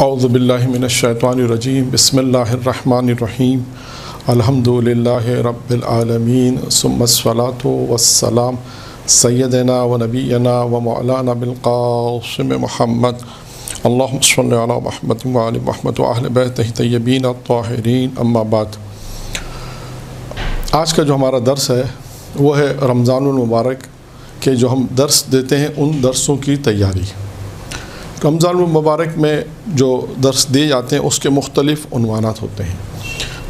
اعوذ باللہ من الشیطان الرجیم بسم اللہ الرحمن الرحیم الحمد للہ رب العالمین ثم الصلاۃ والسلام سیدنا و نبینا و مولانا بالقاسم محمد اللہم صلی علی محمد و آل محمد و اہل بیتہ طیبین الطاہرین اما بعد۔ آج کا جو ہمارا درس ہے وہ ہے رمضان المبارک کے جو ہم درس دیتے ہیں ان درسوں کی تیاری۔ رمضان المبارک میں جو درس دیے جاتے ہیں اس کے مختلف عنوانات ہوتے ہیں،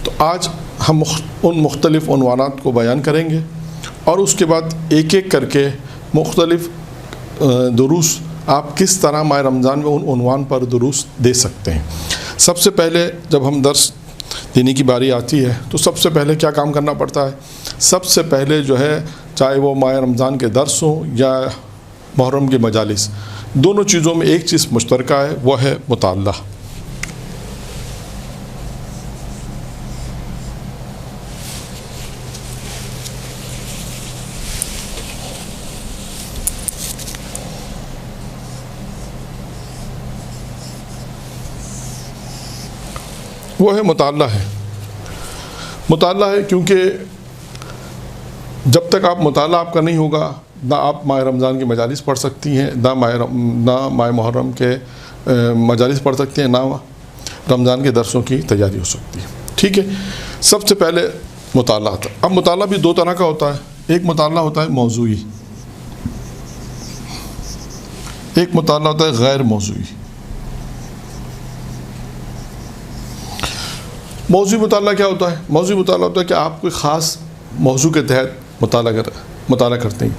تو آج ہم ان مختلف عنوانات کو بیان کریں گے اور اس کے بعد ایک ایک کر کے مختلف دروس آپ کس طرح ماہ رمضان میں ان عنوان پر دروس دے سکتے ہیں۔ سب سے پہلے جب ہم درس دینے کی باری آتی ہے تو سب سے پہلے کیا کام کرنا پڑتا ہے؟ سب سے پہلے جو ہے چاہے وہ ماہ رمضان کے درس ہوں یا محرم کے مجالس، دونوں چیزوں میں ایک چیز مشترکہ ہے، وہ ہے مطالعہ۔ وہ ہے مطالعہ ہے۔ مطالعہ ہے کیونکہ جب تک آپ مطالعہ آپ کا نہیں ہوگا نہ آپ ماہ رمضان کی مجالس پڑھ سکتی ہیں، نہ ماہ محرم کے مجالس پڑھ سکتے ہیں، نہ رمضان کے درسوں کی تیاری ہو سکتی ہے۔ ٹھیک ہے، سب سے پہلے مطالعہ تھا۔ اب مطالعہ بھی دو طرح کا ہوتا ہے، ایک مطالعہ ہوتا ہے موضوعی، ایک مطالعہ ہوتا ہے غیر موضوعی۔ موضوعی مطالعہ کیا ہوتا ہے؟ موضوعی مطالعہ ہوتا ہے کہ آپ کوئی خاص موضوع کے تحت مطالعہ کرتے ہیں۔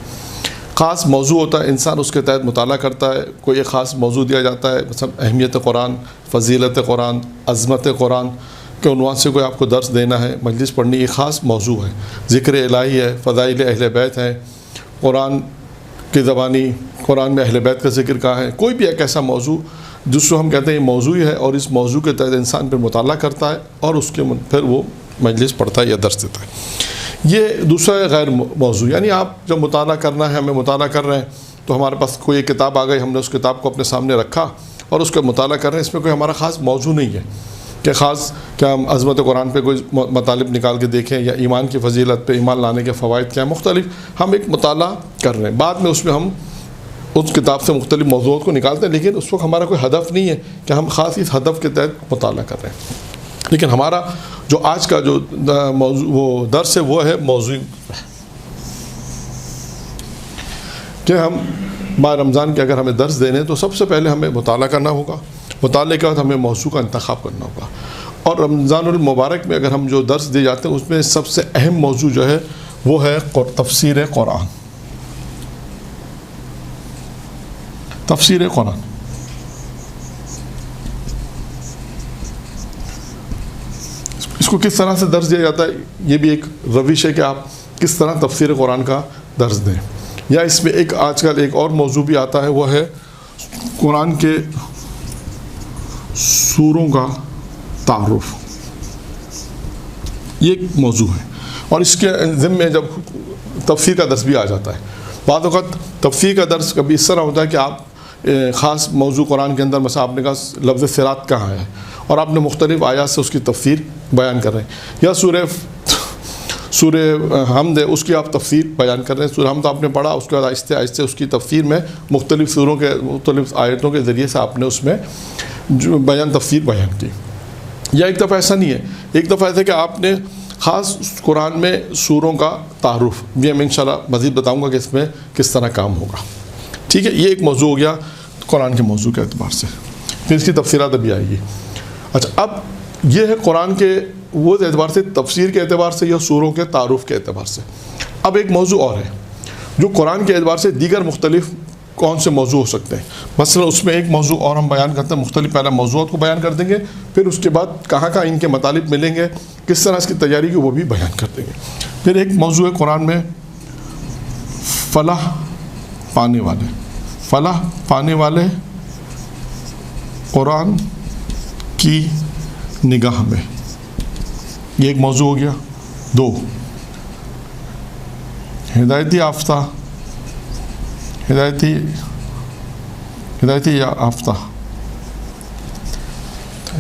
خاص موضوع ہوتا ہے، انسان اس کے تحت مطالعہ کرتا ہے، کوئی ایک خاص موضوع دیا جاتا ہے، مثلا اہمیت قرآن، فضیلت قرآن، عظمت قرآن کے عنوان سے کوئی آپ کو درس دینا ہے، مجلس پڑھنی، ایک خاص موضوع ہے۔ ذکر الہی ہے، فضائل اہل بیت ہے، قرآن کی زبانی، قرآن میں اہل بیت کا ذکر کہاں ہے، کوئی بھی ایک ایسا موضوع جس کو ہم کہتے ہیں موضوعی ہے، اور اس موضوع کے تحت انسان پھر مطالعہ کرتا ہے اور اس کے پھر وہ مجلس پڑھتا ہے یا درس دیتا ہے۔ یہ دوسرا ہے غیر موضوع، یعنی آپ جب مطالعہ کرنا ہے، ہمیں مطالعہ کر رہے ہیں تو ہمارے پاس کوئی ایک کتاب آ گئی، ہم نے اس کتاب کو اپنے سامنے رکھا اور اس کا مطالعہ کر رہے ہیں، اس میں کوئی ہمارا خاص موضوع نہیں ہے کہ خاص کیا ہم عظمت قرآن پہ کوئی مطالب نکال کے دیکھیں یا ایمان کی فضیلت پہ، ایمان لانے کے فوائد کیا ہیں، مختلف ہم ایک مطالعہ کر رہے ہیں۔ بعد میں اس میں ہم اس کتاب سے مختلف موضوعات کو نکالتے ہیں، لیکن اس وقت ہمارا کوئی ہدف نہیں ہے کہ ہم خاص اس ہدف کے تحت مطالعہ کر رہے ہیں۔ لیکن ہمارا جو آج کا جو موضوع وہ درس ہے وہ ہے موضوعی، کہ ہم ماہ رمضان کے اگر ہمیں درس دینے تو سب سے پہلے ہمیں مطالعہ کرنا ہوگا، مطالعے کے بعد ہمیں موضوع کا انتخاب کرنا ہوگا۔ اور رمضان المبارک میں اگر ہم جو درس دیے جاتے ہیں اس میں سب سے اہم موضوع جو ہے وہ ہے تفسیر قرآن۔ تفسیر قرآن اس کو کس طرح سے درس دیا جاتا ہے، یہ بھی ایک روش ہے کہ آپ کس طرح تفسیر قرآن کا درس دیں۔ یا اس میں ایک آج کل ایک اور موضوع بھی آتا ہے، وہ ہے قرآن کے سوروں کا تعارف، یہ ایک موضوع ہے، اور اس کے ضمن میں جب تفسیر کا درس بھی آ جاتا ہے۔ بعض اوقات تفسیر کا درس کبھی اس طرح ہوتا ہے کہ آپ خاص موضوع قرآن کے اندر مثلا آپ نے کہا لفظ صراط کہاں ہے، اور آپ نے مختلف آیات سے اس کی تفسیر بیان کر رہے ہیں، یا سورہ حمد ہے اس کی آپ تفسیر بیان کر رہے ہیں۔ سورہ حمد آپ نے پڑھا، اس کے بعد آہستہ آہستہ اس کی تفسیر میں مختلف سوروں کے مختلف آیتوں کے ذریعے سے آپ نے اس میں جو تفسیر بیان کی۔ یا ایک دفعہ ایسا نہیں ہے، ایک دفعہ ایسا کہ آپ نے خاص قرآن میں سوروں کا تعارف، یہ میں انشاءاللہ مزید بتاؤں گا کہ اس میں کس طرح کام ہوگا۔ ٹھیک ہے، یہ ایک موضوع ہو گیا قرآن کے موضوع کے اعتبار سے، پھر اس کی تفسیرات ابھی آئے گی۔ اچھا، اب یہ ہے قرآن کے وہ اعتبار سے، تفسیر کے اعتبار سے یا سوروں کے تعارف کے اعتبار سے۔ اب ایک موضوع اور ہے جو قرآن کے اعتبار سے دیگر مختلف کون سے موضوع ہو سکتے ہیں۔ مثلا اس میں ایک موضوع اور ہم بیان کرتے ہیں، مختلف پہلے موضوعات کو بیان کر دیں گے، پھر اس کے بعد کہاں کہاں ان کے مطالب ملیں گے، کس طرح اس کی تیاری کی وہ بھی بیان کر دیں گے۔ پھر ایک موضوع ہے قرآن میں فلاح پانے والے قرآن کی نگاہ میں، یہ ایک موضوع ہو گیا۔ دو، ہدایتی یافتہ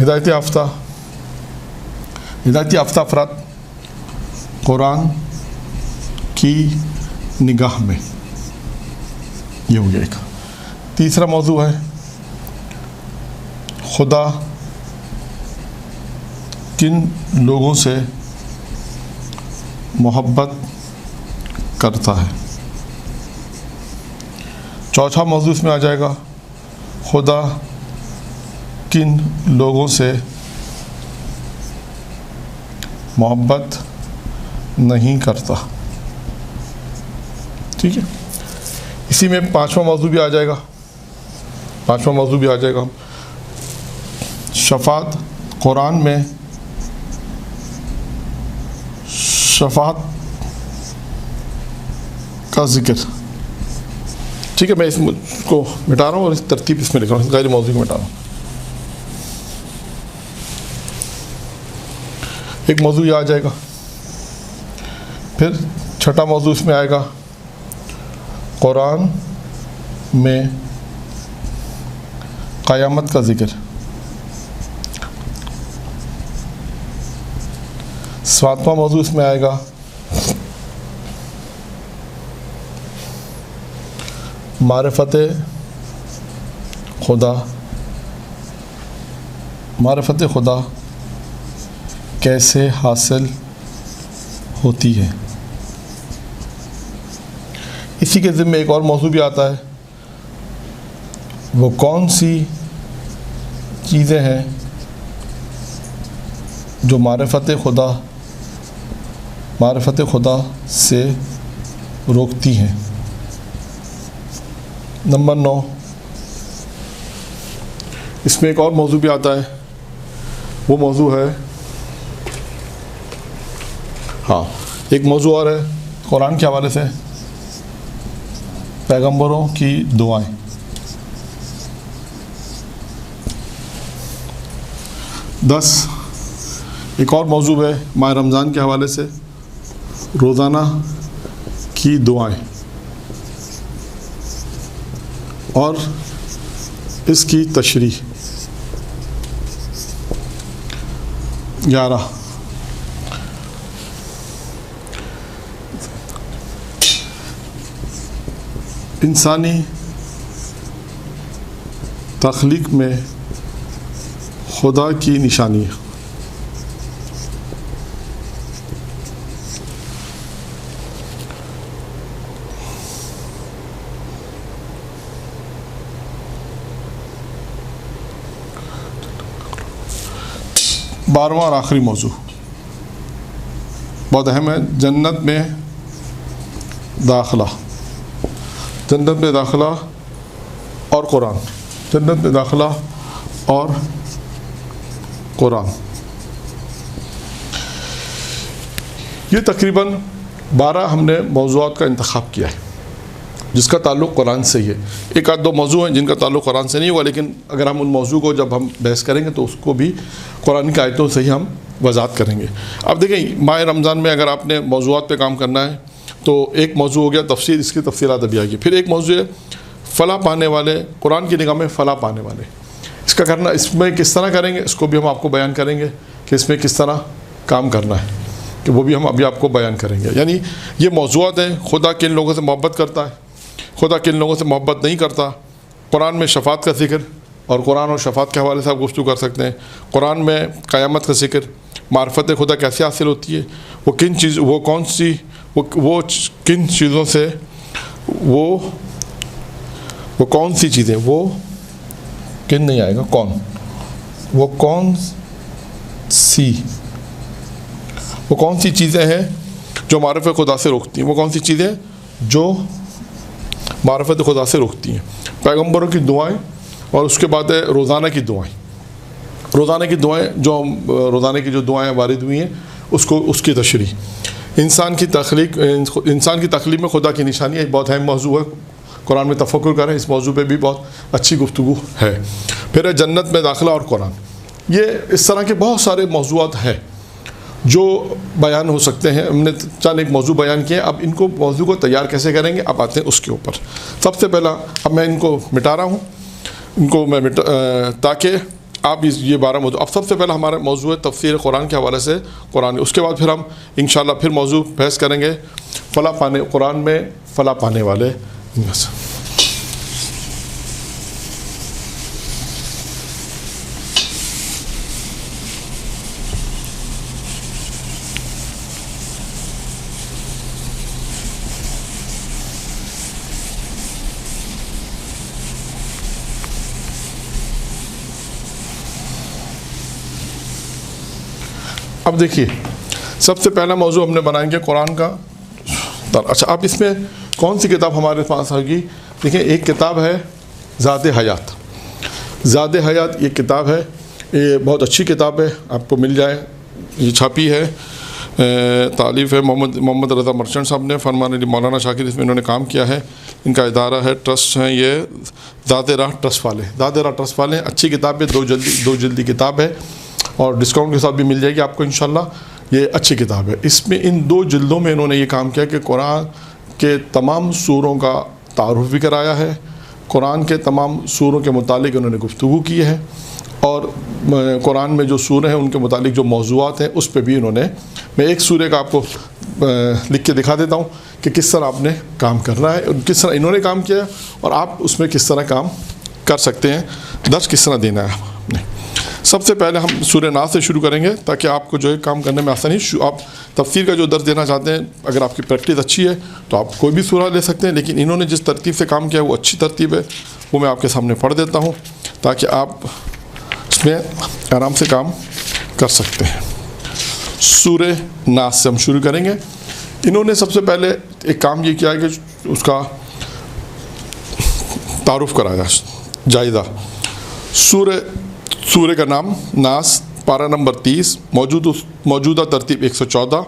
ہدایت یافتہ افراد قرآن کی نگاہ میں، یہ ہو گیا ایک۔ تیسرا موضوع ہے خدا کن لوگوں سے محبت کرتا ہے۔ چوتھا موضوع اس میں آ جائے گا خدا کن لوگوں سے محبت نہیں کرتا۔ ٹھیک ہے، اسی میں پانچواں موضوع بھی آ جائے گا شفاعت۔ قرآن میں شفاعت کا ذکر۔ ٹھیک ہے، میں اس کو مٹا رہا ہوں اور اس ترتیب اس میں لکھ رہا ہوں، غیر موضوع کو مٹا رہا ہوں۔ ایک موضوع یہ آ جائے گا، پھر چھٹا موضوع اس میں آئے گا قرآن میں قیامت کا ذکر۔ ساتواں موضوع اس میں آئے گا معرفت خدا کیسے حاصل ہوتی ہے۔ اسی کے ضمن میں ایک اور موضوع بھی آتا ہے، وہ کون سی چیزیں ہیں جو معرفت خدا سے روکتی ہیں۔ نمبر 9، اس میں ایک اور موضوع بھی آتا ہے، وہ موضوع ہے ایک موضوع اور ہے قرآن کے حوالے سے پیغمبروں کی دعائیں۔ ایک اور موضوع ہے ماہ رمضان کے حوالے سے روزانہ کی دعائیں، اور اس کی تشریح۔ 11، انسانی تخلیق میں خدا کی نشانی ہے۔ 12واں اور آخری موضوع بہت اہم ہے، جنت میں داخلہ اور قرآن۔ یہ تقریباً 12 ہم نے موضوعات کا انتخاب کیا ہے جس کا تعلق قرآن سے ہی ہے۔ ایک آدھ دو موضوع ہیں جن کا تعلق قرآن سے نہیں ہوا، لیکن اگر ہم ان موضوع کو جب ہم بحث کریں گے تو اس کو بھی قرآن کی آیتوں سے ہی ہم وضاحت کریں گے۔ اب دیکھیں، ماہ رمضان میں اگر آپ نے موضوعات پہ کام کرنا ہے تو ایک موضوع ہو گیا تفسیر، اس کی تفصیلات ابھی آئے گی۔ پھر ایک موضوع ہے فلاح پانے والے، قرآن کی نگاہ میں فلاح پانے والے، اس کا کرنا، اس میں کس طرح کریں گے اس کو بھی ہم آپ کو بیان کریں گے کہ اس میں کس طرح کام کرنا ہے، کہ وہ بھی ہم ابھی آپ کو بیان کریں گے۔ یعنی یہ موضوعات ہیں، خدا کن لوگوں سے محبت کرتا ہے، خدا کن لوگوں سے محبت نہیں کرتا، قرآن میں شفاعت کا ذکر، اور قرآن اور شفاعت کے حوالے سے آپ گفتگو کر سکتے ہیں، قرآن میں قیامت کا ذکر، معرفت خدا کیسے حاصل ہوتی ہے، وہ کن چیزوں سے وہ کون سی چیزیں، وہ کن نہیں آئے گا، وہ کون سی چیزیں ہیں جو معرفت خدا سے روکتی ہیں، وہ کون سی چیزیں جو معرفت خدا سے روکتی ہیں۔ پیغمبروں کی دعائیں، اور اس کے بعد ہے روزانہ کی دعائیں جو روزانہ کی جو دعائیں وارد ہوئی ہیں اس کی تشریح۔ انسان کی تخلیق میں خدا کی نشانی ایک بہت اہم موضوع ہے، قرآن میں تفکر کریں، اس موضوع پہ بھی بہت اچھی گفتگو ہے۔ پھر ہے جنت میں داخلہ اور قرآن۔ یہ اس طرح کے بہت سارے موضوعات ہیں جو بیان ہو سکتے ہیں، ہم نے چند ایک موضوع بیان کیے، اب ان کو موضوع کو تیار کیسے کریں گے اب آتے ہیں اس کے اوپر۔ سب سے پہلا اب میں ان کو مٹا رہا ہوں، ان کو میں تاکہ آپ یہ 12 موضوع. اب سب سے پہلے ہمارا موضوع ہے تفسیر قرآن کے حوالے سے قرآن. اس کے بعد پھر ہم انشاءاللہ پھر موضوع بحث کریں گے قرآن میں فلاح پانے والے. اب دیکھیے سب سے پہلا موضوع ہم نے بنائیں گے قرآن کا. اچھا اب اس میں کون سی کتاب ہمارے پاس ہوگی؟ دیکھیں ایک کتاب ہے زاد حیات. زاد حیات یہ کتاب ہے, یہ بہت اچھی کتاب ہے, آپ کو مل جائے. یہ چھاپی ہے, تالیف ہے محمد رضا مرچنٹ صاحب نے, فرمان علی مولانا شاکر اس میں انہوں نے کام کیا ہے. ان کا ادارہ ہے, ٹرسٹ ہیں یہ زاد راہ ٹرسٹ والے. زاد راہ ٹرسٹ والے اچھی کتاب ہے, 2 جلدی کتاب ہے اور ڈسکاؤنٹ کے ساتھ بھی مل جائے گی آپ کو انشاءاللہ. یہ اچھی کتاب ہے. اس میں ان 2 جلدوں میں انہوں نے یہ کام کیا کہ قرآن کے تمام سوروں کا تعارف بھی کرایا ہے, قرآن کے تمام سوروں کے متعلق انہوں نے گفتگو کی ہے, اور قرآن میں جو سورے ہیں ان کے متعلق جو موضوعات ہیں اس پہ بھی انہوں نے, میں ایک سورے کا آپ کو لکھ کے دکھا دیتا ہوں کہ کس طرح آپ نے کام کرنا ہے, کس طرح انہوں نے کام کیا اور آپ اس میں کس طرح کام کر سکتے ہیں, درس کس طرح دینا ہے آپ نے. سب سے پہلے ہم سورہ ناس سے شروع کریں گے تاکہ آپ کو جو ہے کام کرنے میں آسانی. آپ تفسیر کا جو درس دینا چاہتے ہیں, اگر آپ کی پریکٹس اچھی ہے تو آپ کوئی بھی سورہ لے سکتے ہیں, لیکن انہوں نے جس ترتیب سے کام کیا ہے وہ اچھی ترتیب ہے, وہ میں آپ کے سامنے پڑھ دیتا ہوں تاکہ آپ اس میں آرام سے کام کر سکتے ہیں. سورہ ناس سے ہم شروع کریں گے. انہوں نے سب سے پہلے ایک کام یہ کیا ہے کہ اس کا تعارف کرایا, جائزہ. سورہ کا نام ناس, پارہ نمبر 30, موجودہ ترتیب 114,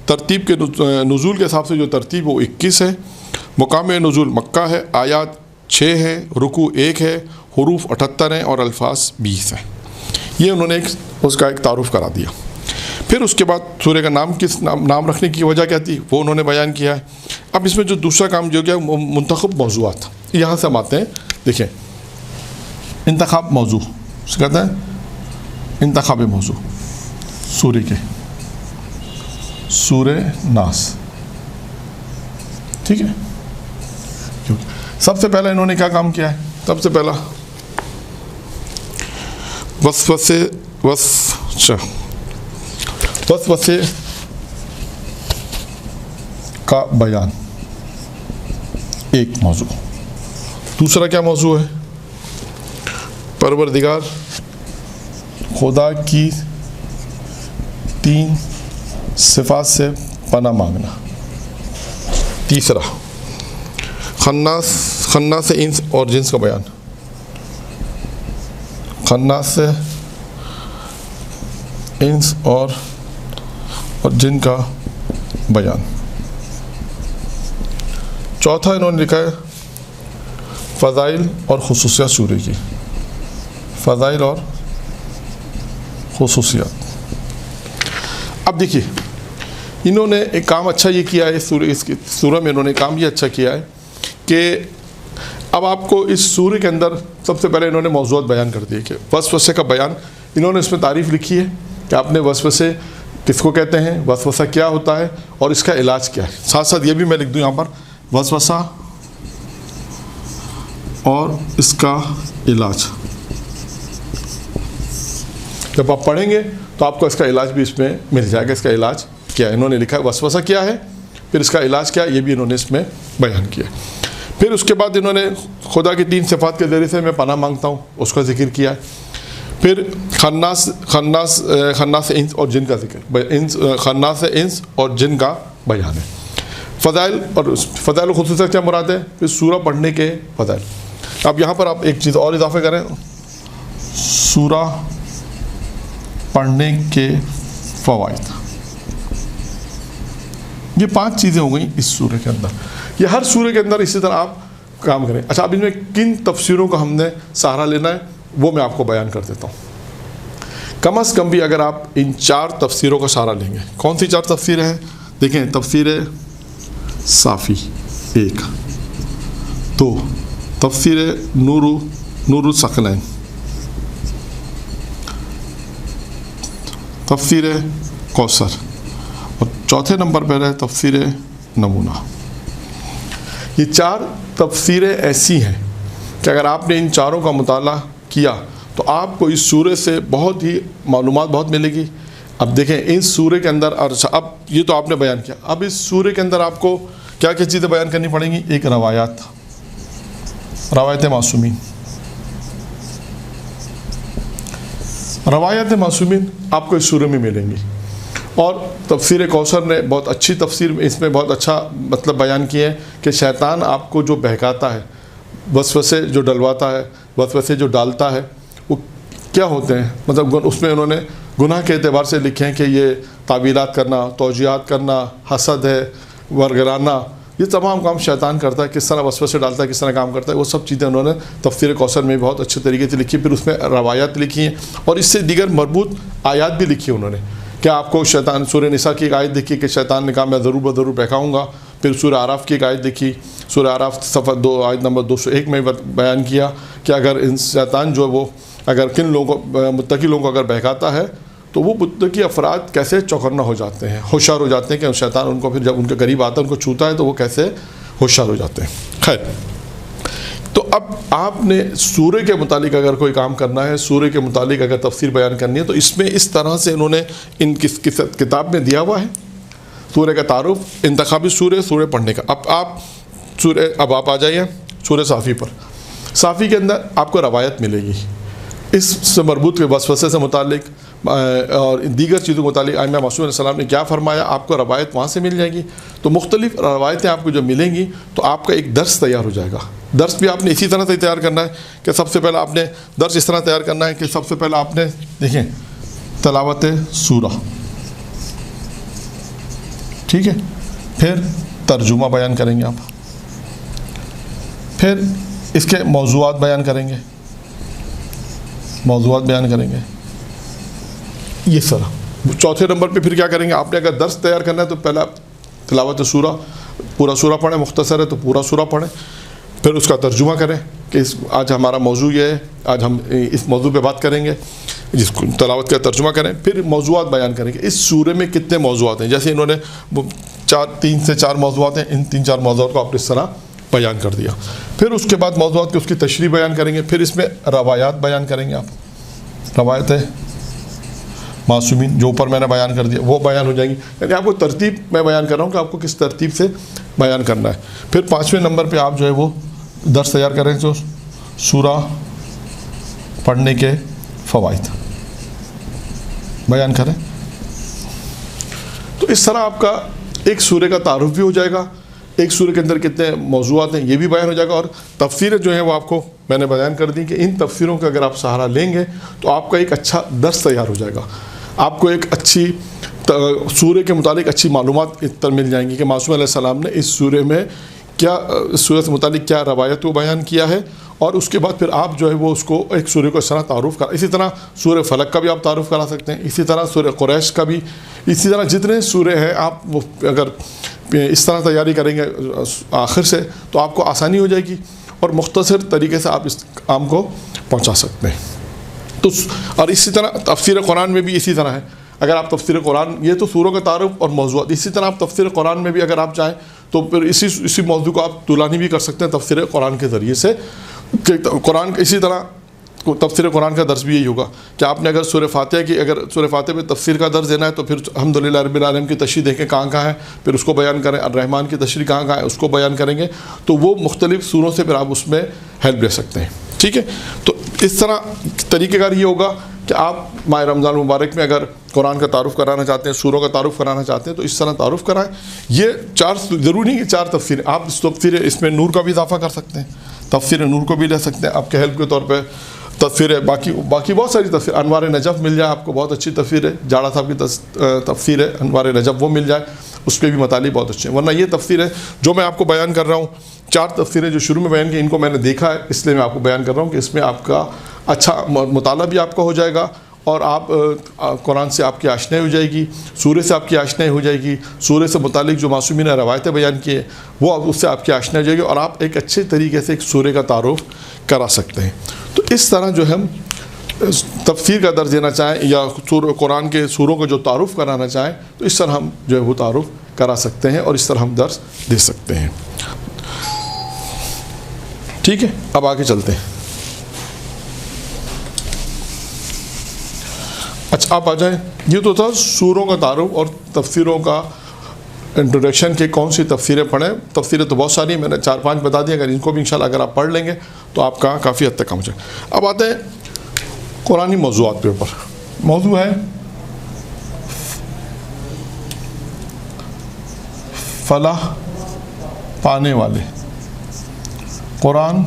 ترتیب کے نزول کے حساب سے جو ترتیب وہ 21 ہے, مقام نزول مکہ ہے, آیات 6 ہیں, رکوع 1 ہے, حروف 78 ہیں اور الفاظ 20 ہیں. یہ انہوں نے اس کا ایک تعارف کرا دیا. پھر اس کے بعد سورہ کا نام رکھنے کی وجہ کیا تھی وہ انہوں نے بیان کیا ہے. اب اس میں جو دوسرا کام جو کیا منتخب موضوعات, یہاں سے ہم آتے ہیں. دیکھیں انتخاب موضوع اس کہتے ہیں, انتخاب موضوع سورہ کے, سورہ ناس, ٹھیک ہے. سب سے پہلے انہوں نے کیا کام کیا ہے؟ سب سے پہلا وسوسے کا بیان ایک موضوع. دوسرا کیا موضوع ہے؟ پروردگار خدا کی 3 صفات سے پناہ مانگنا. تیسرا خناس انس اور جنس کا بیان, خناس انس اور جن کا بیان. چوتھا انہوں نے لکھا ہے فضائل اور خصوصیات سورہ کی, فضائل اور خصوصیات. اب دیکھیے انہوں نے ایک کام اچھا یہ کیا ہے اس سورہ میں, انہوں نے کام یہ اچھا کیا ہے کہ اب آپ کو اس سورہ کے اندر سب سے پہلے انہوں نے موضوعات بیان کر دیے کہ وسوسے کا بیان. انہوں نے اس میں تعریف لکھی ہے کہ آپ نے وسوسے کس کو کہتے ہیں, وسوسہ کیا ہوتا ہے اور اس کا علاج کیا ہے. ساتھ ساتھ یہ بھی میں لکھ دوں یہاں پر, وسوسہ اور اس کا علاج. جب آپ پڑھیں گے تو آپ کو اس کا علاج بھی اس میں مل جائے گا. اس کا علاج کیا ہے انہوں نے لکھا ہے, وسوسہ کیا ہے, پھر اس کا علاج کیا ہے, یہ بھی انہوں نے اس میں بیان کیا. پھر اس کے بعد انہوں نے خدا کی 3 صفات کے ذریعے سے میں پناہ مانگتا ہوں اس کا ذکر کیا ہے. پھر خناس انس اور جن کا ذکر, خناس انس اور جن کا بیان ہے. فضائل و خصوصیات کیا مراد ہے؟ پھر سورہ پڑھنے کے فضائل. اب یہاں پر آپ ایک چیز اور اضافہ کریں, سورہ پڑھنے کے فوائد. یہ 5 چیزیں ہو گئیں اس سورہ کے اندر. یہ ہر سورہ کے اندر اسی طرح آپ کام کریں. اچھا اب ان میں کن تفسیروں کا ہم نے سہارا لینا ہے وہ میں آپ کو بیان کر دیتا ہوں. کم از کم بھی اگر آپ ان 4 تفسیروں کا سہارا لیں گے. کون سی 4 تفسیریں ہیں؟ دیکھیں, تفسیر صافی 1, 2 تفسیر نور الثقلین, تفسیر کوثر اور چوتھے نمبر پر ہے تفسیر نمونہ۔ یہ 4 تفسیریں ایسی ہیں کہ اگر آپ نے ان چاروں کا مطالعہ کیا تو آپ کو اس سورے سے بہت ہی معلومات بہت ملے گی۔ اب دیکھیں اس سورے کے اندر، اور اب یہ تو آپ نے بیان کیا، اب اس سورے کے اندر آپ کو کیا کیا چیزیں بیان کرنی پڑیں گی؟ ایک روایت معصومین۔ روایت معصومین آپ کو اس سورے میں ملیں گی، اور تفسیر کوثر نے بہت اچھی تفسیر اس میں بہت اچھا مطلب بیان کیے ہیں کہ شیطان آپ کو جو بہکاتا ہے، وسوسے جو ڈلواتا ہے، وسوسے جو ڈالتا ہے، وہ کیا ہوتے ہیں؟ مطلب اس میں انہوں نے گناہ کے اعتبار سے لکھے ہیں کہ یہ تعویلات کرنا، توجیہات کرنا، حسد ہے، ورگرانا، یہ تمام کام شیطان کرتا ہے، کس طرح وسوسے ڈالتا ہے، کس طرح کام کرتا ہے، وہ سب چیزیں انہوں نے تفسیر کوثر میں بہت اچھے طریقے سے لکھی۔ پھر اس میں روایات لکھی ہیں اور اس سے دیگر مربوط آیات بھی لکھی انہوں نے کہ آپ کو شیطان، سورہ نساء کی ایک آیت لکھی کہ شیطان نے کہا میں ضرور بضرور بہکاؤں گا۔ پھر سورہ اعراف کی ایک آیت لکھی، سورہ اعراف صفحہ 2 آیت نمبر 201 میں بیان کیا کہ اگر شیطان جو ہے وہ اگر کن لوگوں کو، متقی لوگوں کو اگر بہکاتا ہے تو وہ متقی افراد کیسے چوکنا ہو جاتے ہیں، ہوشیار ہو جاتے ہیں کہ شیطان ان کو پھر جب ان کے قریب آتا ہے، ان کو چھوتا ہے تو وہ کیسے ہوشیار ہو جاتے ہیں۔ خیر، تو اب آپ نے سورہ کے متعلق اگر کوئی کام کرنا ہے، سورہ کے متعلق اگر تفسیر بیان کرنی ہے تو اس میں اس طرح سے انہوں نے ان کتاب میں دیا ہوا ہے سورہ کا تعارف، انتخابی سورہ پڑھنے کا۔ اب آپ آ جائیے سورہ صافی پر۔ صافی کے اندر آپ کو روایت ملے گی اس سے مربوط کے وسوسے سے متعلق اور دیگر چیزوں کے متعلق ائمہ معصومین علیہ السلام نے کیا فرمایا، آپ کو روایت وہاں سے مل جائے گی۔ تو مختلف روایتیں آپ کو جو ملیں گی تو آپ کا ایک درس تیار ہو جائے گا۔ درس بھی آپ نے اسی طرح سے تیار کرنا ہے کہ سب سے پہلے آپ نے درس اس طرح تیار کرنا ہے کہ سب سے پہلے آپ نے دیکھیں تلاوت سورہ، ٹھیک ہے، پھر ترجمہ بیان کریں گے آپ، پھر اس کے موضوعات بیان کریں گے، یہ طرح۔ چوتھے نمبر پہ پھر کیا کریں گے؟ آپ نے اگر درس تیار کرنا ہے تو پہلا تلاوت سورہ، پورا سورہ پڑھیں، مختصر ہے تو پورا سورہ پڑھیں، پھر اس کا ترجمہ کریں کہ آج ہمارا موضوع یہ ہے، آج ہم اس موضوع پہ بات کریں گے، جس کو تلاوت کا ترجمہ کریں، پھر موضوعات بیان کریں گے۔ اس سورے میں کتنے موضوعات ہیں؟ جیسے انہوں نے 3 سے 4 موضوعات ہیں، ان 3-4 موضوعات کو آپ نے اس طرح بیان کر دیا۔ پھر اس کے بعد موضوعات کی اس کی تشریح بیان کریں گے، پھر اس میں روایات بیان کریں گے آپ، روایت ہے معصومین جو اوپر میں نے بیان کر دیا وہ بیان ہو جائیں گی، یعنی آپ کو ترتیب میں بیان کر رہا ہوں کہ آپ کو کس ترتیب سے بیان کرنا ہے۔ پھر 5ویں نمبر پہ آپ جو ہے وہ درس تیار کریں تو سورہ پڑھنے کے فوائد بیان کریں۔ تو اس طرح آپ کا ایک سورہ کا تعارف بھی ہو جائے گا، ایک سورہ کے اندر کتنے موضوعات ہیں یہ بھی بیان ہو جائے گا، اور تفسیریں جو ہیں وہ آپ کو میں نے بیان کر دی کہ ان تفسیروں کا اگر آپ سہارا لیں گے تو آپ کا ایک اچھا درس تیار ہو جائے گا، آپ کو ایک اچھی سورہ کے متعلق اچھی معلومات مل جائیں گی کہ معصوم علیہ السلام نے اس سورہ میں کیا، سورہ سے متعلق کیا روایت کو بیان کیا ہے، اور اس کے بعد پھر آپ جو ہے وہ اس کو ایک سورہ کو اس طرح تعارف کرا۔ اسی طرح سورہ فلق کا بھی آپ تعارف کرا سکتے ہیں، اسی طرح سورہ قریش کا بھی، اسی طرح جتنے سورہ ہیں آپ وہ اگر اس طرح تیاری کریں گے آخر سے تو آپ کو آسانی ہو جائے گی اور مختصر طریقے سے آپ اس کام کو پہنچا سکتے ہیں۔ تو اور اسی طرح تفسیر قرآن میں بھی اسی طرح ہے، اگر آپ تفسیر قرآن، یہ تو سوروں کا تعارف اور موضوعات، اسی طرح آپ تفسیر قرآن میں بھی اگر آپ چاہیں تو پھر اسی موضوع کو آپ طولانی بھی کر سکتے ہیں تفسیر قرآن کے ذریعے سے کہ قرآن اسی طرح تفسیر قرآن کا درس بھی یہی ہوگا کہ آپ نے اگر سورہ فاتحہ کی، اگر سورہ فاتحہ پہ تفسیر کا درس دینا ہے تو پھر الحمدللہ رب العالمین کی تشریح دیکھیں کہاں کہاں ہے، پھر اس کو بیان کریں، الرحمن کی تشریح کہاں کہاں ہے اس کو بیان کریں گے، تو وہ مختلف سوروں سے پھر آپ اس میں ہیلپ لے سکتے ہیں، ٹھیک ہے۔ تو اس طرح طریقہ کار یہ ہوگا کہ آپ ماہ رمضان المبارک میں اگر قرآن کا تعارف کرانا چاہتے ہیں، سوروں کا تعارف کرانا چاہتے ہیں تو اس طرح تعارف کرائیں۔ یہ 4 ضروری نہیں کہ 4 تفسیر، آپ اس میں نور کا بھی اضافہ کر سکتے ہیں، تفسیر نور کو بھی لے سکتے ہیں آپ کے ہیلپ کے طور پہ، تفسیر ہے باقی بہت ساری تفسیر، انوار نجف مل جائے آپ کو، بہت اچھی تفسیر ہے، جاڑا صاحب کی تفسیر ہے انوار نجف، وہ مل جائے، اس پہ بھی مطالب بہت اچھے ہیں۔ ورنہ یہ تفسیر ہے جو میں آپ کو بیان کر رہا ہوں، 4 تفسیریں جو شروع میں بیان کی، ان کو میں نے دیکھا ہے اس لیے میں آپ کو بیان کر رہا ہوں کہ اس میں آپ کا اچھا مطالعہ بھی آپ کا ہو جائے گا، اور آپ قرآن سے آپ کی آشنائی ہو جائے گی، سورہ سے آپ کی آشنائی ہو جائے گی، سورہ سے متعلق جو معصومین نے روایتیں بیان کی ہیں وہ اس سے آپ کی آشنائی ہو جائے گی، اور آپ ایک اچھے طریقے سے ایک سورہ کا تعارف کرا سکتے ہیں۔ تو اس طرح جو ہم تفسیر کا درس دینا چاہیں یا قرآن کے سوروں کو جو تعارف کرانا چاہیں تو اس طرح ہم جو ہے وہ تعارف کرا سکتے ہیں اور اس طرح ہم درس دے سکتے ہیں. ٹھیک ہے, اب آگے چلتے ہیں. اچھا آپ آ جائیں. یہ تو تھا سوروں کا تعارف اور تفسیروں کا انٹروڈکشن کہ کون سی تفسیریں پڑھیں. تفسیریں تو بہت ساری ہیں, میں نے 4-5 بتا دی. اگر ان کو بھی انشاءاللہ اگر آپ پڑھ لیں گے تو آپ کا کافی حد تک کم ہو جائے. اب آتے ہیں قرآنی موضوعات کے اوپر. موضوع ہے فلاح پانے والے قرآن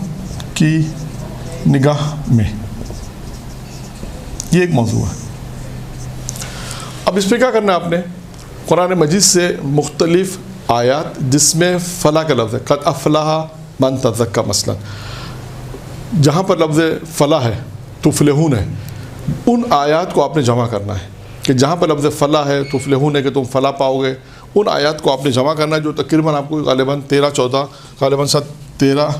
کی نگاہ میں. یہ ایک موضوع ہے. اب اس پہ کیا کرنا ہے آپ نے, قرآن مجید سے مختلف آیات جس میں فلاح کا لفظ ہے, قد افلح من تزکا مثلا, جہاں پر لفظ فلاح ہے تفلحون ہے, ان آیات کو آپ نے جمع کرنا ہے کہ جہاں پر لفظ فلاح ہے تفلحون ہے کہ تم فلاح پاؤ گے, ان آیات کو آپ نے جمع کرنا ہے جو تقریباً آپ کو غالباً 13-14 غالباً 13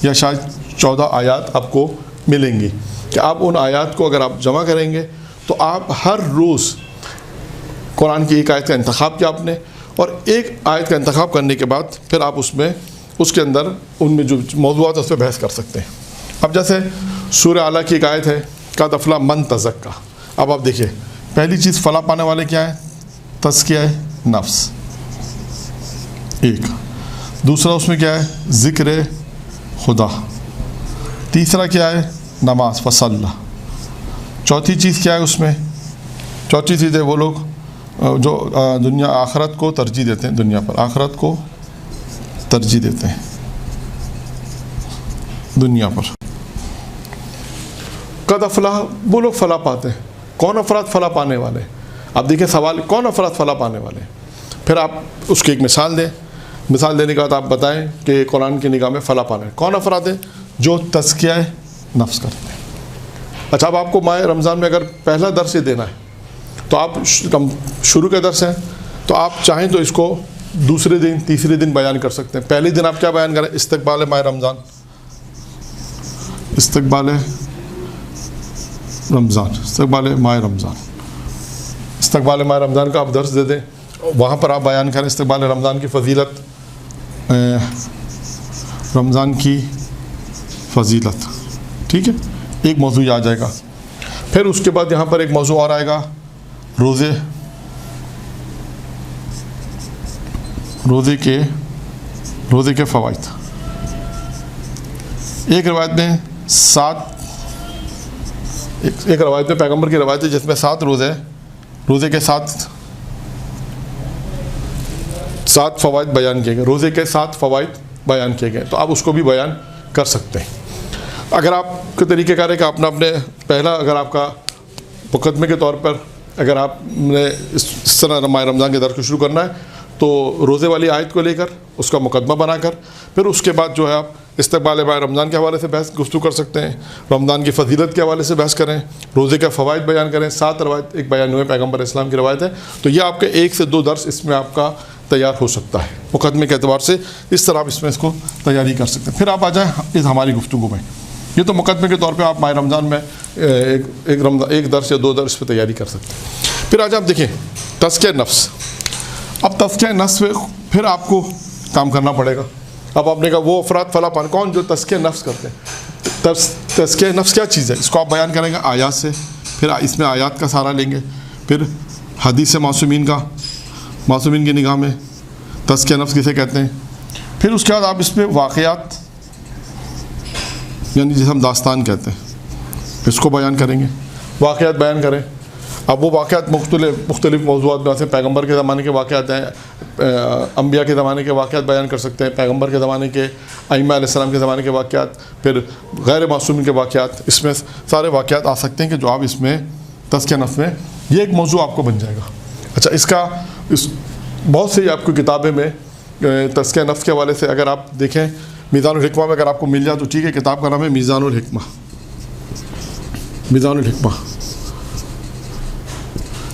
یا شاید 14 آیات آپ کو ملیں گی کہ آپ ان آیات کو اگر آپ جمع کریں گے تو آپ ہر روز قرآن کی ایک آیت کا انتخاب کیا آپ نے, اور ایک آیت کا انتخاب کرنے کے بعد پھر آپ اس کے اندر ان میں جو موضوعات اس پہ بحث کر سکتے ہیں. اب جیسے سورہ اعلیٰ کی ایک آیت ہے قد افلح من تزکا. اب آپ دیکھیے پہلی چیز فلاح پانے والے کیا ہے, تزکیہ نفس ایک, دوسرا اس میں کیا ہے ذکر خدا, تیسرا کیا ہے نماز فصلی, چوتھی چیز کیا ہے اس میں, چوتھی چیز ہے وہ لوگ جو دنیا آخرت کو ترجیح دیتے ہیں, دنیا پر آخرت کو ترجیح دیتے ہیں دنیا پر. قد افلاح وہ لوگ فلاح پاتے ہیں. کون افراد فلاح پانے والے؟ آپ دیکھیں سوال کون افراد فلاح پانے والے ہیں, پھر آپ اس کی ایک مثال دیں. مثال دینے کے بعد آپ بتائیں کہ قرآن کی نگاہ میں فلاح پانے کون افراد ہیں, جو تزکیہ نفس کرتے ہیں. اچھا اب آپ کو ماہ رمضان میں اگر پہلا درس دینا ہے تو آپ شروع کے درس ہیں تو آپ چاہیں تو اس کو دوسرے دن تیسرے دن بیان کر سکتے ہیں. پہلے دن آپ کیا بیان کریں, استقبال ماہ رمضان, استقبال رمضان, استقبال ماہ رمضان, استقبال ماہ رمضان کا آپ درس دے دیں, وہاں پر آپ بیان کریں استقبال رمضان کی فضیلت, رمضان کی فضیلت. ٹھیک ہے, ایک موضوع آ جائے گا. پھر اس کے بعد یہاں پر ایک موضوع اور آئے گا روزے کے فوائد. ایک روایت میں ایک روایت میں پیغمبر کی روایت ہے جس میں 7 روزے کے 7 فوائد بیان کیے گئے, روزے کے 7 فوائد بیان کیے گئے, تو آپ اس کو بھی بیان کر سکتے ہیں. اگر آپ کے طریقہ کار ہے کہ آپ نے اپنے پہلا اگر آپ کا مقدمے کے طور پر اگر آپ نے اس طرح ماہ رمضان کے درس کو شروع کرنا ہے تو روزے والی آیت کو لے کر اس کا مقدمہ بنا کر پھر اس کے بعد جو ہے آپ استقبال ماہ رمضان کے حوالے سے بحث گفتگو کر سکتے ہیں, رمضان کی فضیلت کے حوالے سے بحث کریں, روزے کا فوائد بیان کریں. 7 روایت ایک بیان ہوئے پیغمبر اسلام کی روایت ہے, تو یہ آپ کے 1 سے 2 درس اس میں آپ کا تیار ہو سکتا ہے مقدمے کے اعتبار سے. اس طرح آپ اس میں اس کو تیاری کر سکتے ہیں. پھر آپ آ جائیں اس ہماری گفتگو میں. یہ تو مقدمے کے طور پہ آپ ماہ رمضان میں ایک درس یا 2 درس پہ تیاری کر سکتے ہیں. پھر آج آپ دیکھیں تزکیہ نفس. اب تزکیہ نفس پہ پھر آپ کو کام کرنا پڑے گا. اب آپ نے کہا وہ افراد فلاح پان کون جو تزکیہ نفس کرتے ہیں. تزکیہ نفس کیا چیز ہے, اس کو آپ بیان کریں گے آیات سے, پھر اس میں آیات کا سہارا لیں گے, پھر حدیث معصومین کی نگاہ میں تزکیہ نفس کسے کہتے ہیں. پھر اس کے بعد آپ اس پہ واقعات یعنی جسے ہم داستان کہتے ہیں اس کو بیان کریں گے, واقعات بیان کریں. اب وہ واقعات مختلف موضوعات میں سے پیغمبر کے زمانے کے واقعات ہیں, انبیاء کے زمانے کے واقعات بیان کر سکتے ہیں, پیغمبر کے زمانے کے ائمہ علیہ السلام کے زمانے کے واقعات, پھر غیر معصومین کے واقعات, اس میں سارے واقعات آ سکتے ہیں کہ جو آپ اس میں تزکیہ نفس میں یہ ایک موضوع آپ کو بن جائے گا. اچھا بہت سی آپ کی کتابیں میں تزکیہ نفس کے حوالے سے اگر آپ دیکھیں میزان الحکمہ میں اگر آپ کو مل جائے تو ٹھیک ہے, کتاب کا نام ہے میزان الحکمہ.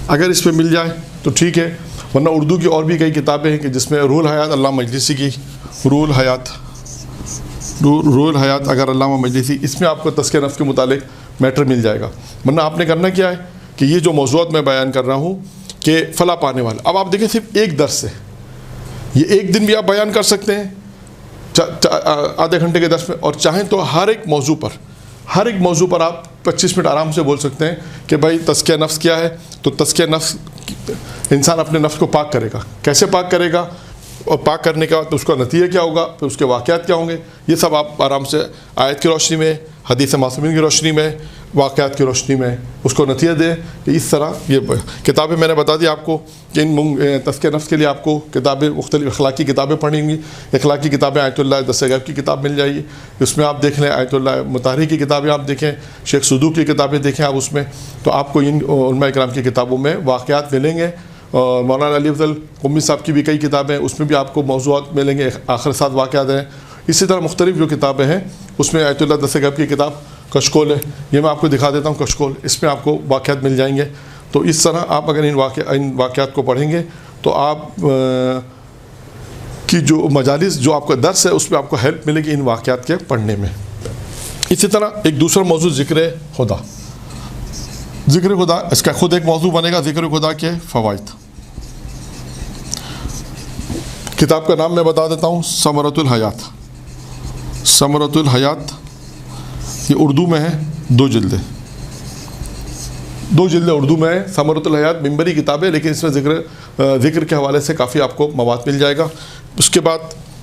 اگر اس پہ مل جائے تو ٹھیک ہے, ورنہ اردو کی اور بھی کئی کتابیں ہیں کہ جس میں روح الحیات علامہ مجلسی کی روح الحیات اگر علامہ مجلسی, اس میں آپ کو تزکیہ نفس کے متعلق میٹر مل جائے گا. ورنہ آپ نے کرنا کیا ہے کہ یہ جو موضوعات میں بیان کر رہا ہوں کہ فلاں پانے والا، اب آپ دیکھیں صرف ایک درس سے یہ ایک دن بھی آپ بیان کر سکتے ہیں آدھے گھنٹے کے درس میں، اور چاہیں تو ہر ایک موضوع پر آپ 25 منٹ آرام سے بول سکتے ہیں کہ بھائی تزکیہ نفس کیا ہے. تو تزکیہ نفس، انسان اپنے نفس کو پاک کرے گا، کیسے پاک کرے گا، اور پاک کرنے کے بعد اس کا نتیجہ کیا ہوگا، پھر اس کے واقعات کیا ہوں گے، یہ سب آپ آرام سے آیت کی روشنی میں، حدیث معصومین کی روشنی میں، واقعات کی روشنی میں اس کو نتیجہ دیں. کہ اس طرح یہ کتابیں میں نے بتا دی آپ کو کہ ان تزکیہ نفس کے لیے آپ کو کتابیں، مختلف اخلاقی کتابیں پڑھیں گی. اخلاقی کتابیں آیت اللہ دستِ غیب کی کتاب مل جائے گی، اس میں آپ دیکھ لیں. آیت اللہ مطہری کی کتابیں آپ دیکھیں، شیخ صدوق کی کتابیں دیکھیں آپ اس میں، تو آپ کو ان علماء کرام کی کتابوں میں واقعات ملیں گے. اور مولانا علی افضل قمی صاحب کی بھی کئی کتابیں ہیں، اس میں بھی آپ کو موضوعات ملیں گے، آخر ساتھ واقعات ہیں. اسی طرح مختلف جو کتابیں ہیں اس میں آیت اللہ دستِ غیب کی کتاب کشکول ہے، یہ میں آپ کو دکھا دیتا ہوں کشکول، اس میں آپ کو واقعات مل جائیں گے. تو اس طرح آپ اگر ان واقعات کو پڑھیں گے تو آپ کی جو مجالس، جو آپ کا درس ہے، اس میں آپ کو ہیلپ ملے گی ان واقعات کے پڑھنے میں. اسی طرح ایک دوسرا موضوع ذکر خدا. ذکر خدا اس کا خود ایک موضوع بنے گا، ذکر خدا کے فوائد. کتاب کا نام میں بتا دیتا ہوں، ثمرۃ الحیات. ثمرۃ الحیات یہ اردو میں ہے، 2 جلدیں اردو میں ہے. ثمرۃ الحیات ممبری کتاب ہے، لیکن اس میں ذکر کے حوالے سے کافی آپ کو مواد مل جائے گا. اس کے بعد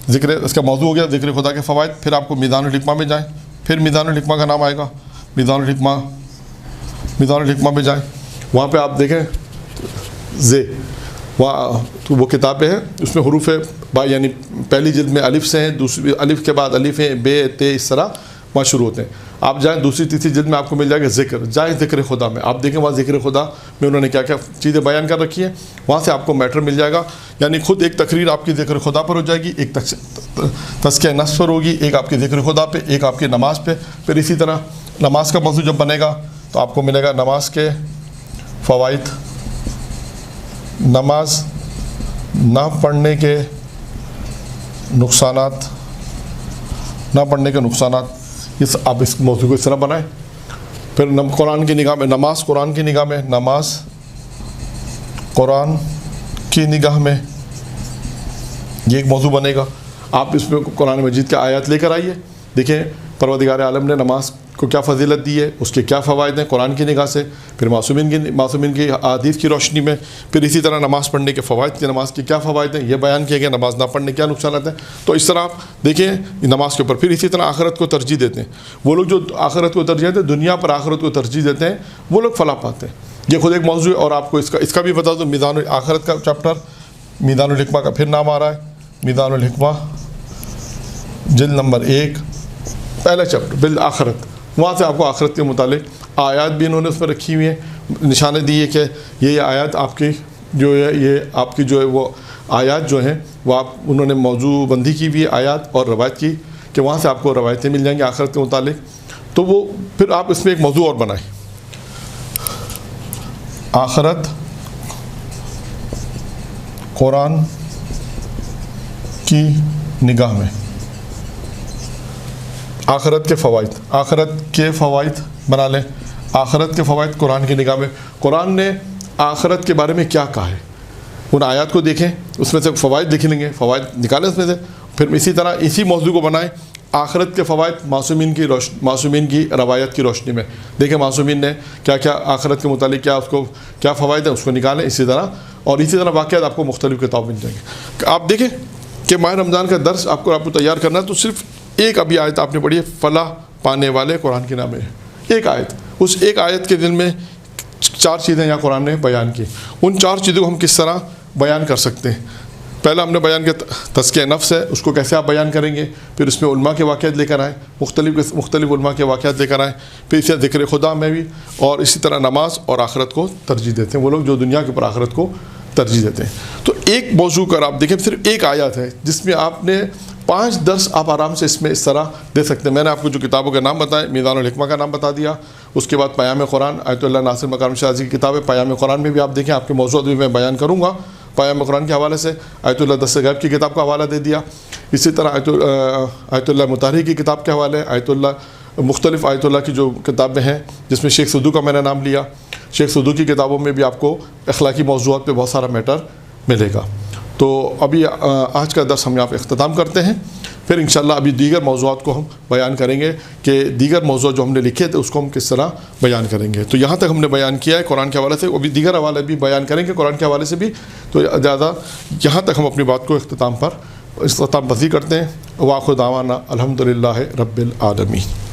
اس کا موضوع ہو گیا ذکر خدا کے فوائد. پھر آپ کو میزان الحکمہ میں جائیں، پھر میزان الحکمہ کا نام آئے گا. میزان الحکمہ میں جائیں، وہاں پہ آپ دیکھیں وہاں تو وہ کتابیں ہیں، اس میں حروف یعنی پہلی جلد میں الف سے ہیں، دوسری الف کے بعد الف ہیں، بے تے اس طرح وہاں شروع ہوتے ہیں. آپ جائیں دوسری تیسری جلد میں آپ کو مل جائے گا ذکر. جائیں ذکر خدا میں، آپ دیکھیں وہاں ذکر خدا میں انہوں نے کیا کیا چیزیں بیان کر رکھی ہیں، وہاں سے آپ کو میٹر مل جائے گا. یعنی خود ایک تقریر آپ کی ذکر خدا پر ہو جائے گی، ایک تزکیہ نفس پر ہوگی، ایک آپ کی ذکر خدا پہ، ایک آپ کی نماز پہ. پھر اسی طرح نماز کا موضوع جب بنے گا تو آپ کو ملے گا نماز کے فوائد، نماز نہ پڑھنے کے نقصانات، آپ اس موضوع کو اس طرح بنائیں. پھر قرآن کی نگاہ میں نماز، قرآن کی نگاہ میں نماز، قرآن کی نگاہ میں یہ ایک موضوع بنے گا. آپ اس میں قرآن مجید کے آیات لے کر آئیے، دیکھیں پروردگار عالم نے نماز کو کیا فضیلت دی ہے، اس کے کیا فوائد ہیں قرآن کی نگاہ سے، پھر معصومین کی احادیث کی روشنی میں، پھر اسی طرح نماز پڑھنے کے فوائد کی، نماز کے کیا فوائد ہیں یہ بیان کیے گئے، نماز نہ پڑھنے کیا نقصانات ہیں. تو اس طرح آپ دیکھیں نماز کے اوپر. پھر اسی طرح آخرت کو ترجیح دیتے ہیں وہ لوگ، جو آخرت کو ترجیح دیتے ہیں، دنیا پر آخرت کو ترجیح دیتے ہیں، وہ لوگ فلاح پاتے ہیں. یہ خود ایک موضوع ہے. اور آپ کو اس کا بھی بتا دوں، میزان آخرت کا چیپٹر، میزان الحکمہ کا پھر نام آ رہا ہے، میزان الحکمہ جلد نمبر 1 پہلا چیپٹر بالآخرت. وہاں سے آپ کو آخرت کے متعلق آیات بھی انہوں نے اس میں رکھی ہوئی ہیں، نشانے دیے کہ یہ آیات آپ کی جو ہے، یہ آپ کی جو ہے وہ آیات جو ہیں وہ انہوں نے موضوع بندی کی بھی آیات اور روایت کی، کہ وہاں سے آپ کو روایتیں مل جائیں گی آخرت کے متعلق. تو وہ پھر آپ اس میں ایک موضوع اور بنائیں، آخرت قرآن کی نگاہ میں. آخرت کے فوائد بنا لیں. آخرت کے فوائد قرآن کی نگاہ میں. قرآن نے آخرت کے بارے میں کیا کہا ہے، ان آیات کو دیکھیں، اس میں سے فوائد لکھ لیں گے، فوائد نکالیں اس میں سے. پھر اسی طرح اسی موضوع کو بنائیں، آخرت کے فوائد معصومین کی روایت کی روشنی میں. دیکھیں معصومین نے کیا کیا آخرت کے متعلق کیا فوائد ہیں، اس کو نکالیں اسی طرح. اور اسی طرح واقعات آپ کو مختلف کتاب مل جائیں گے. آپ دیکھیں کہ ماہ رمضان کا درس آپ کو تیار کرنا ہے، تو صرف ایک ابھی آیت آپ نے پڑھی ہے، فلاح پانے والے قرآن کے نام ہے. ایک آیت، اس ایک آیت کے دل میں 4 چیزیں یہاں قرآن نے بیان کی. ان 4 چیزوں کو ہم کس طرح بیان کر سکتے ہیں. پہلا ہم نے بیان کیا تزکیہ نفس ہے، اس کو کیسے آپ بیان کریں گے. پھر اس میں علماء کے واقعات لے کر آئیں، مختلف علماء کے واقعات لے کر آئیں. پھر اسی طرح ذکر خدا میں بھی، اور اسی طرح نماز اور آخرت کو ترجیح دیتے ہیں وہ لوگ جو دنیا کے اوپر آخرت کو ترجیح دیتے ہیں. تو ایک موضوع کر آپ دیکھیں، صرف ایک آیت ہے جس میں آپ نے 5 درس آپ آرام سے اس طرح دے سکتے ہیں. میں نے آپ کو جو کتابوں کے نام بتائے، میزان الحکمہ کا نام بتا دیا، اس کے بعد پیام قرآن، آیت اللہ ناصر مکارم شازی کی کتاب ہے. پیام قرآن میں بھی آپ دیکھیں، آپ کے موضوعات بھی میں بیان کروں گا پیام قرآن کے حوالے سے. آیت اللہ دستِ غیب کی کتاب کا حوالہ دے دیا. اسی طرح آیت اللہ مطہری کی کتاب کے حوالے، آیت اللہ مختلف آیت اللہ کی جو کتابیں ہیں، جس میں شیخ سدو کا میں نے نام لیا، شیخ سدو کی کتابوں میں بھی آپ کو اخلاقی موضوعات پہ بہت سارا میٹر ملے گا۔ تو ابھی آج کا درس ہم یہاں پہ اختتام کرتے ہیں، پھر انشاءاللہ ابھی دیگر موضوعات کو ہم بیان کریں گے کہ دیگر موضوع جو ہم نے لکھے تھے اس کو ہم کس طرح بیان کریں گے۔ تو یہاں تک ہم نے بیان کیا ہے قرآن کے حوالے سے، ابھی دیگر حوالے بھی بیان کریں گے قرآن کے حوالے سے بھی، تو زیادہ یہاں تک ہم اپنی بات کو اختتام پذیر کرتے ہیں۔ وآخر دعوانا الحمدللہ رب العالمین۔